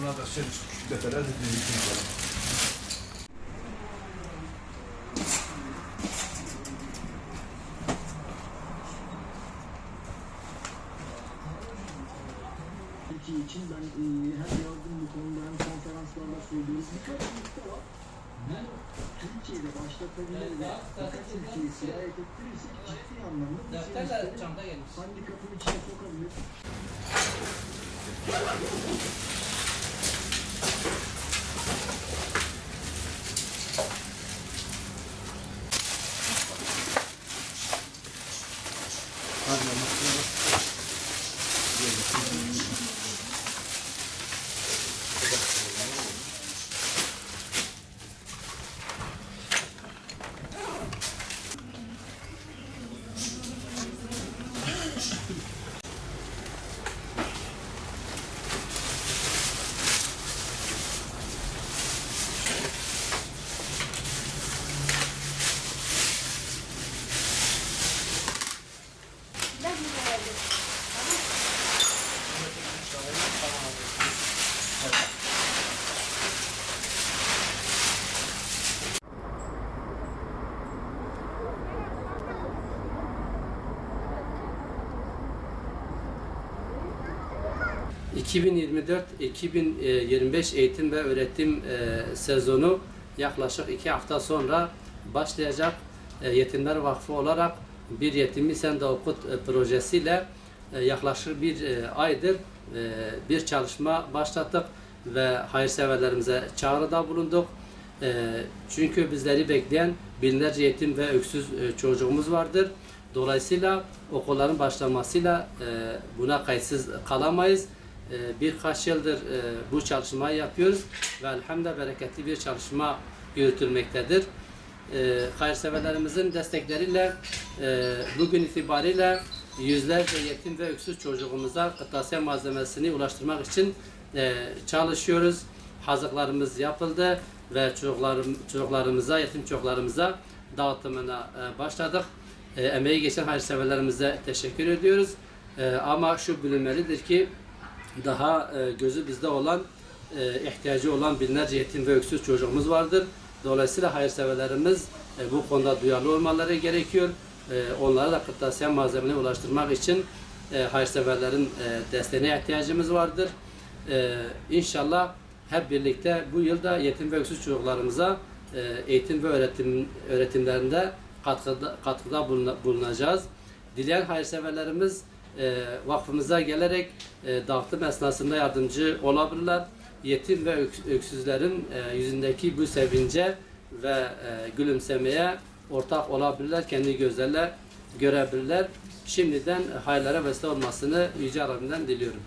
Buna da şöyle küçük defeler dizdik. Türkiye için ben hem yazdım bu konuda hem konferanslarda söylüyorum. Birkaç nokta var. Türkiye'de başlatabilir ve birkaç ülkeyi sirayet ettirirsek ciddi anlamda bu sistemi handikapın içine sokabilir. ...2024-2025 eğitim ve öğretim sezonu yaklaşık 2 hafta sonra başlayacak. Yetimler Vakfı olarak Bir Yetimi Sen de Okut projesiyle yaklaşık bir aydır bir çalışma başlattık ve hayırseverlerimize çağrıda bulunduk. Çünkü bizleri bekleyen binlerce yetim ve öksüz çocuğumuz vardır. Dolayısıyla okulların başlamasıyla buna kayıtsız kalamayız. Birkaç yıldır bu çalışmayı yapıyoruz ve elhamdülillah bereketli bir çalışma yürütülmektedir. Hayırseverlerimizin destekleriyle bugün itibariyle yüzlerce yetim ve öksüz çocuğumuza kırtasiye malzemesini ulaştırmak için çalışıyoruz. Hazırlıklarımız yapıldı ve çocuklarımıza, yetim çocuklarımıza dağıtımına başladık. Emeği geçen hayırseverlerimize teşekkür ediyoruz. Ama şu bilinmelidir ki daha gözü bizde olan, ihtiyacı olan binlerce yetim ve öksüz çocuğumuz vardır. Dolayısıyla hayırseverlerimiz bu konuda duyarlı olmaları gerekiyor. Onlara da kırtasiye malzemelerini ulaştırmak için hayırseverlerin desteğine ihtiyacımız vardır. İnşallah hep birlikte bu yılda yetim ve öksüz çocuklarımıza eğitim ve öğretimlerinde katkıda bulunacağız. Dileyen hayırseverlerimiz vakfımıza gelerek dağıtım esnasında yardımcı olabilirler. Yetim ve öksüzlerin yüzündeki bu sevince ve gülümsemeye ortak olabilirler, kendi gözlerle görebilirler. Şimdiden hayırlara vesile olmasını Yüce Rabbimden diliyorum.